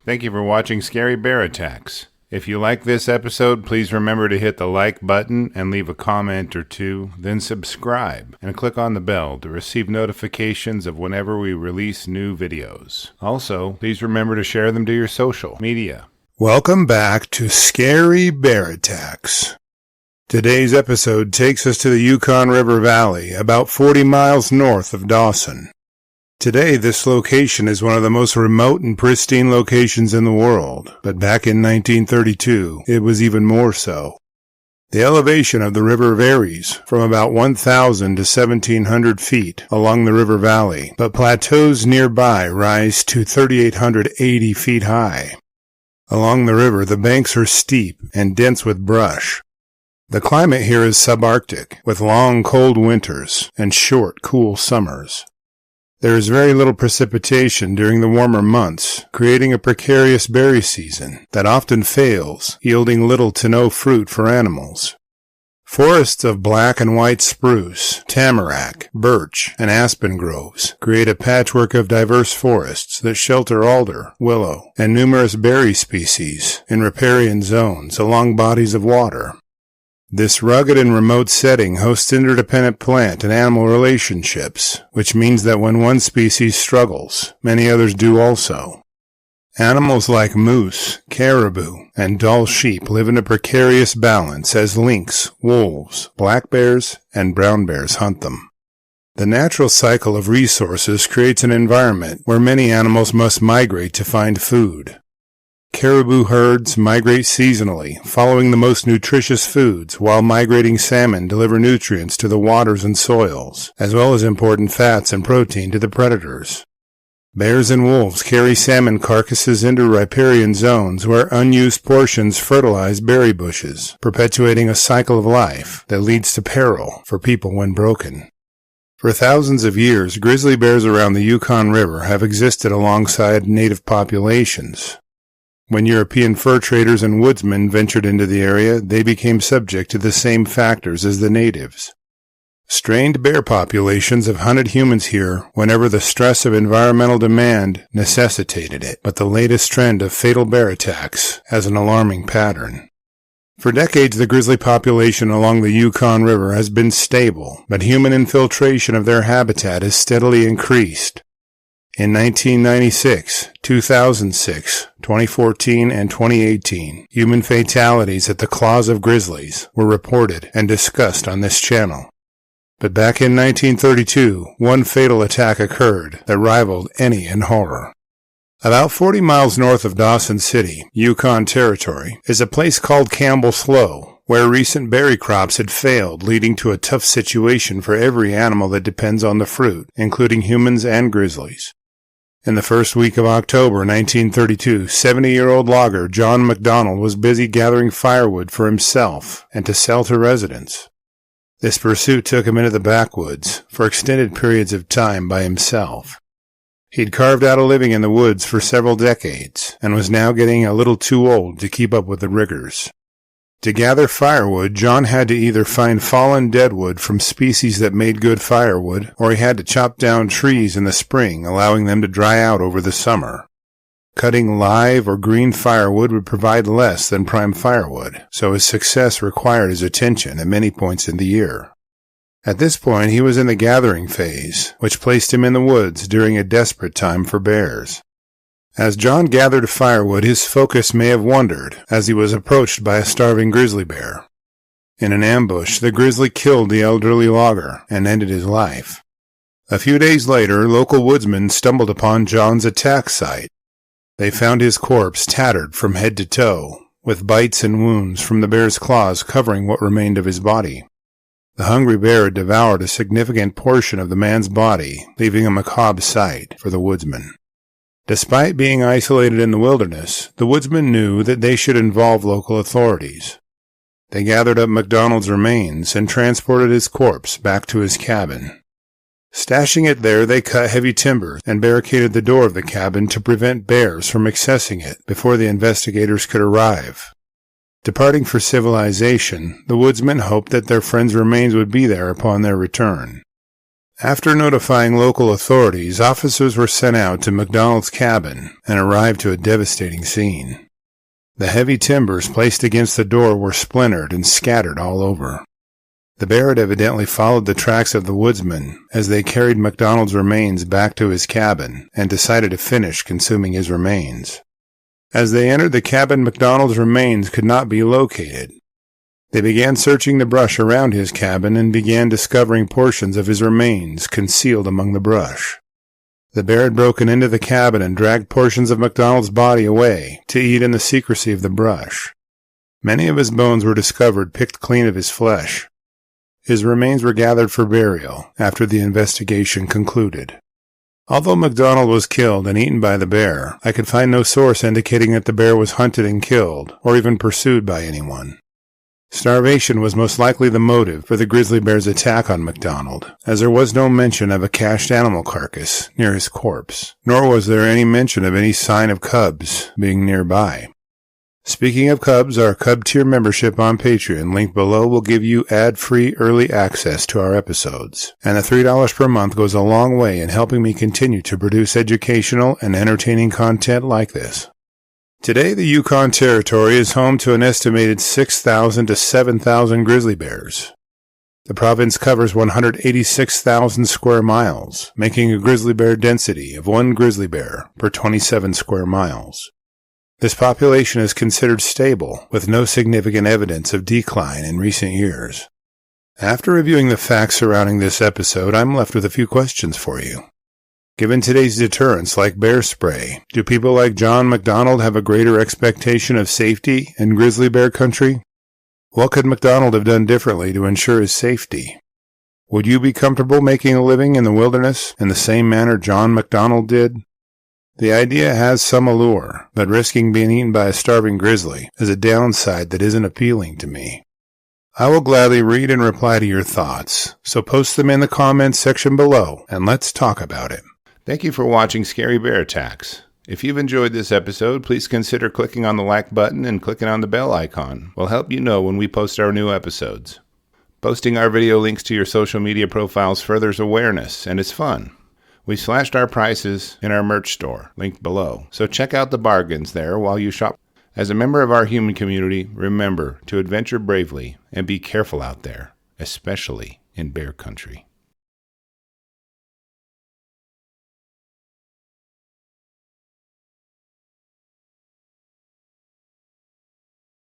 Thank you for watching Scary Bear Attacks. If you like this episode, please remember to hit the like button and leave a comment or two, then subscribe and click on the bell to receive notifications of whenever we release new videos. Also, please remember to share them to your social media. Welcome back to Scary Bear Attacks. Today's episode takes us to the Yukon River Valley, about 40 miles north of Dawson. Today, this location is one of the most remote and pristine locations in the world, but back in 1932, it was even more so. The elevation of the river varies from about 1,000 to 1,700 feet along the river valley, but plateaus nearby rise to 3,880 feet high. Along the river, the banks are steep and dense with brush. The climate here is subarctic, with long, cold winters and short, cool summers. There is very little precipitation during the warmer months, creating a precarious berry season that often fails, yielding little to no fruit for animals. Forests of black and white spruce, tamarack, birch, and aspen groves create a patchwork of diverse forests that shelter alder, willow, and numerous berry species in riparian zones along bodies of water. This rugged and remote setting hosts interdependent plant and animal relationships, which means that when one species struggles, many others do also. Animals like moose, caribou, and Dall sheep live in a precarious balance as lynx, wolves, black bears, and brown bears hunt them. The natural cycle of resources creates an environment where many animals must migrate to find food. Caribou herds migrate seasonally, following the most nutritious foods, while migrating salmon deliver nutrients to the waters and soils, as well as important fats and protein to the predators. Bears and wolves carry salmon carcasses into riparian zones where unused portions fertilize berry bushes, perpetuating a cycle of life that leads to peril for people when broken. For thousands of years, grizzly bears around the Yukon River have existed alongside native populations. When European fur traders and woodsmen ventured into the area, they became subject to the same factors as the natives. Strained bear populations have hunted humans here whenever the stress of environmental demand necessitated it, but the latest trend of fatal bear attacks has an alarming pattern. For decades, the grizzly population along the Yukon River has been stable, but human infiltration of their habitat has steadily increased. In 1996, 2006, 2014, and 2018, human fatalities at the claws of grizzlies were reported and discussed on this channel. But back in 1932, one fatal attack occurred that rivaled any in horror. About 40 miles north of Dawson City, Yukon Territory, is a place called Campbell Slough, where recent berry crops had failed, leading to a tough situation for every animal that depends on the fruit, including humans and grizzlies. In the first week of October 1932, 70-year-old logger John MacDonald was busy gathering firewood for himself and to sell to residents. This pursuit took him into the backwoods for extended periods of time by himself. He'd carved out a living in the woods for several decades and was now getting a little too old to keep up with the rigors. To gather firewood, John had to either find fallen deadwood from species that made good firewood, or he had to chop down trees in the spring, allowing them to dry out over the summer. Cutting live or green firewood would provide less than prime firewood, so his success required his attention at many points in the year. At this point, he was in the gathering phase, which placed him in the woods during a desperate time for bears. As John gathered firewood, his focus may have wandered as he was approached by a starving grizzly bear. In an ambush, the grizzly killed the elderly logger and ended his life. A few days later, local woodsmen stumbled upon John's attack site. They found his corpse tattered from head to toe, with bites and wounds from the bear's claws covering what remained of his body. The hungry bear had devoured a significant portion of the man's body, leaving a macabre sight for the woodsman. Despite being isolated in the wilderness, the woodsmen knew that they should involve local authorities. They gathered up MacDonald's remains and transported his corpse back to his cabin. Stashing it there, they cut heavy timber and barricaded the door of the cabin to prevent bears from accessing it before the investigators could arrive. Departing for civilization, the woodsmen hoped that their friends' remains would be there upon their return. After notifying local authorities, officers were sent out to MacDonald's cabin and arrived to a devastating scene. The heavy timbers placed against the door were splintered and scattered all over. The bear had evidently followed the tracks of the woodsmen as they carried MacDonald's remains back to his cabin and decided to finish consuming his remains. As they entered the cabin, MacDonald's remains could not be located. They began searching the brush around his cabin and began discovering portions of his remains concealed among the brush. The bear had broken into the cabin and dragged portions of MacDonald's body away to eat in the secrecy of the brush. Many of his bones were discovered picked clean of his flesh. His remains were gathered for burial after the investigation concluded. Although MacDonald was killed and eaten by the bear, I could find no source indicating that the bear was hunted and killed, or even pursued by anyone. Starvation was most likely the motive for the grizzly bear's attack on MacDonald, as there was no mention of a cached animal carcass near his corpse, nor was there any mention of any sign of cubs being nearby. Speaking of cubs, our Cub Tier membership on Patreon, linked below, will give you ad-free early access to our episodes, and the $3 per month goes a long way in helping me continue to produce educational and entertaining content like this. Today, the Yukon Territory is home to an estimated 6,000 to 7,000 grizzly bears. The province covers 186,000 square miles, making a grizzly bear density of 1 grizzly bear per 27 square miles. This population is considered stable, with no significant evidence of decline in recent years. After reviewing the facts surrounding this episode, I'm left with a few questions for you. Given today's deterrents like bear spray, do people like John MacDonald have a greater expectation of safety in grizzly bear country? What could MacDonald have done differently to ensure his safety? Would you be comfortable making a living in the wilderness in the same manner John MacDonald did? The idea has some allure, but risking being eaten by a starving grizzly is a downside that isn't appealing to me. I will gladly read and reply to your thoughts, so post them in the comments section below, and let's talk about it. Thank you for watching Scary Bear Attacks. If you've enjoyed this episode, please consider clicking on the like button and clicking on the bell icon. We'll help you know when we post our new episodes. Posting our video links to your social media profiles furthers awareness, and it's fun. We slashed our prices in our merch store, linked below, so check out the bargains there while you shop. As a member of our human community, remember to adventure bravely and be careful out there, especially in bear country.